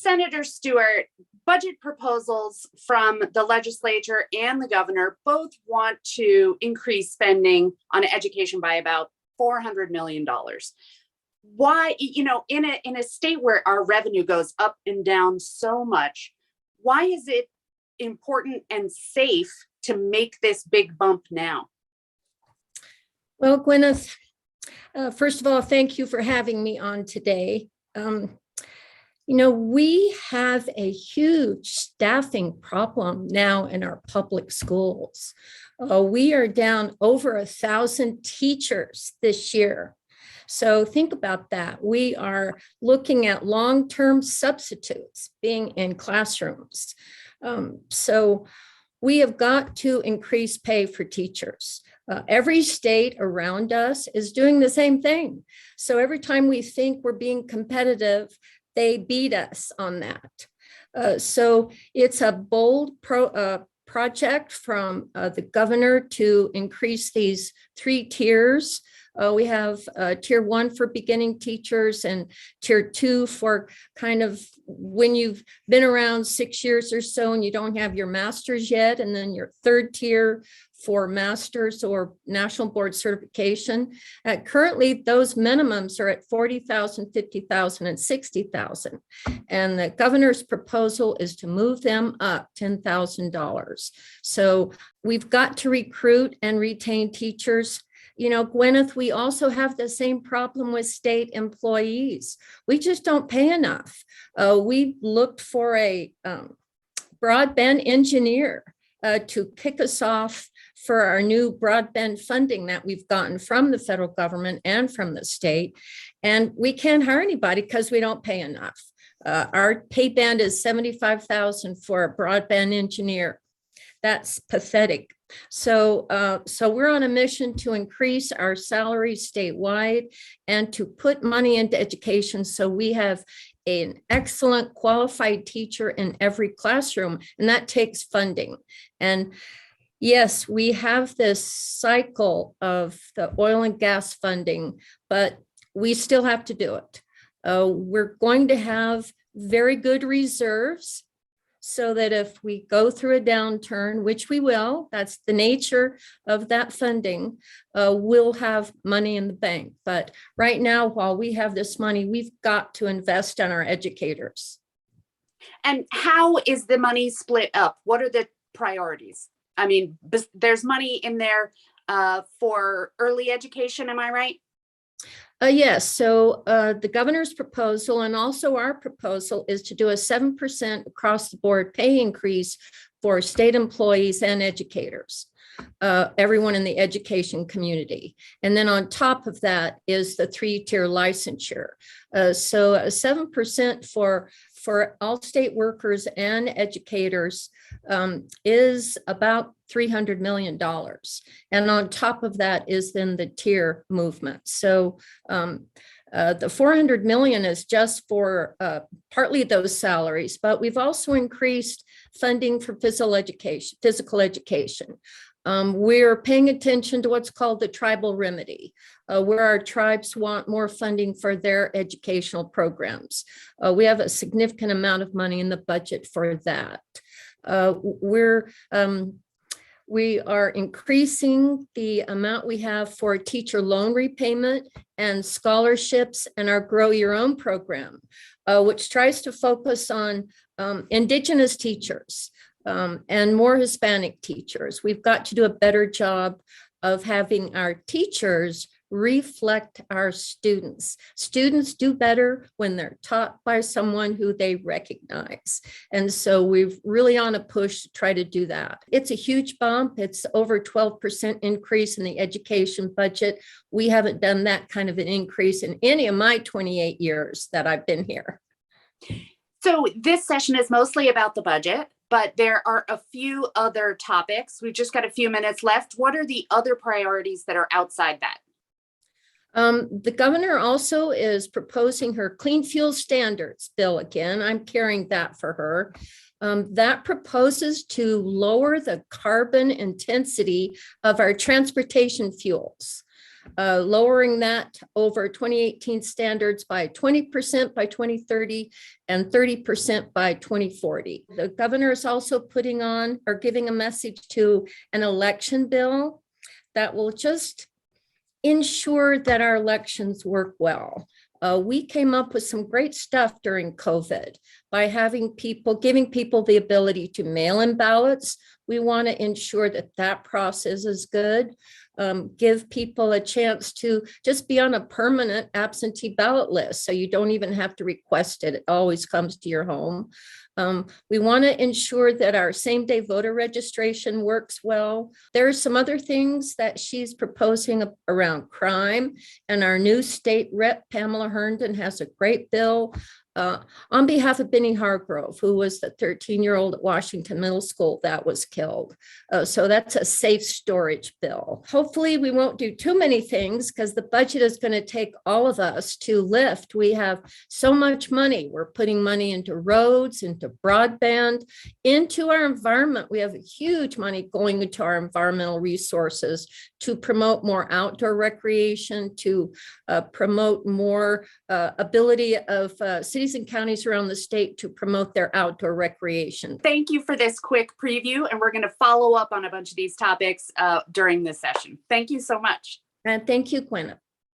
Senator Stewart, budget proposals from the legislature and the governor both want to increase spending on education by about $400 million. Why, in a state where our revenue goes up and down so much, why is it important and safe to make this big bump now? Well, Gwyneth, first of all, thank you for having me on today. We have a huge staffing problem now in our public schools. We are down over 1,000 teachers this year. So think about that. We are looking at long-term substitutes being in classrooms. So we have got to increase pay for teachers. Every state around us is doing the same thing. So every time we think we're being competitive, they beat us on that. So it's a bold project from the governor to increase these 3 tiers. We have tier 1 for beginning teachers and tier 2 for kind of when you've been around 6 years or so and you don't have your master's yet, and then your 3rd tier for master's or national board certification. Currently, those minimums are at $40,000, $50,000, and $60,000. And the governor's proposal is to move them up $10,000. So we've got to recruit and retain teachers. Gwyneth, we also have the same problem with state employees. We just don't pay enough. We looked for a broadband engineer to kick us off for our new broadband funding that we've gotten from the federal government and from the state. And we can't hire anybody because we don't pay enough. Our pay band is $75,000 for a broadband engineer. That's pathetic. So we're on a mission to increase our salaries statewide and to put money into education so we have an excellent qualified teacher in every classroom, and that takes funding. And yes, we have this cycle of the oil and gas funding, but we still have to do it. We're going to have very good reserves so that if we go through a downturn, which we will, that's the nature of that funding, we'll have money in the bank. But right now, while we have this money, we've got to invest in our educators. And how is the money split up? What are the priorities? I mean, there's money in there for early education, am I right? Yes. So the governor's proposal and also our proposal is to do a 7% across the board pay increase for state employees and educators, everyone in the education community. And then on top of that is the 3-tier licensure. So a 7% for all state workers and educators is about $300 million. And on top of that is then the tier movement. So the $400 million is just for partly those salaries, but we've also increased funding for physical education. We're paying attention to what's called the tribal remedy, where our tribes want more funding for their educational programs. We have a significant amount of money in the budget for that. We are increasing the amount we have for teacher loan repayment and scholarships and our Grow Your Own program, which tries to focus on Indigenous teachers. And more Hispanic teachers. We've got to do a better job of having our teachers reflect our students. Students do better when they're taught by someone who they recognize. And so we're really on a push to try to do that. It's a huge bump. It's over 12% increase in the education budget. We haven't done that kind of an increase in any of my 28 years that I've been here. So this session is mostly about the budget, but there are a few other topics. We've just got a few minutes left. What are the other priorities that are outside that? The governor also is proposing her clean fuel standards bill again. I'm carrying that for her. That proposes to lower the carbon intensity of our transportation fuels. lowering that to over 2018 standards by 20% by 2030 and 30% by 2040. The governor is also putting on or giving a message to an election bill that will just ensure that our elections work well. We came up with some great stuff during COVID by giving people the ability to mail in ballots. We want to ensure that that process is good. Give people a chance to just be on a permanent absentee ballot list. So you don't even have to request it. It always comes to your home. We want to ensure that our same-day voter registration works well. There are some other things that she's proposing around crime, and our new state rep, Pamela Herndon, has a great bill on behalf of Benny Hargrove, who was the 13-year-old at Washington Middle School that was killed. So that's a safe storage bill. Hopefully we won't do too many things because the budget is going to take all of us to lift. We have so much money. We're putting money into roads, into broadband, into our environment. We have huge money going into our environmental resources to promote more outdoor recreation, to promote more ability of cities and counties around the state to promote their outdoor recreation. Thank you for this quick preview, and we're going to follow up on a bunch of these topics during this session. Thank you so much. And thank you, Gwen.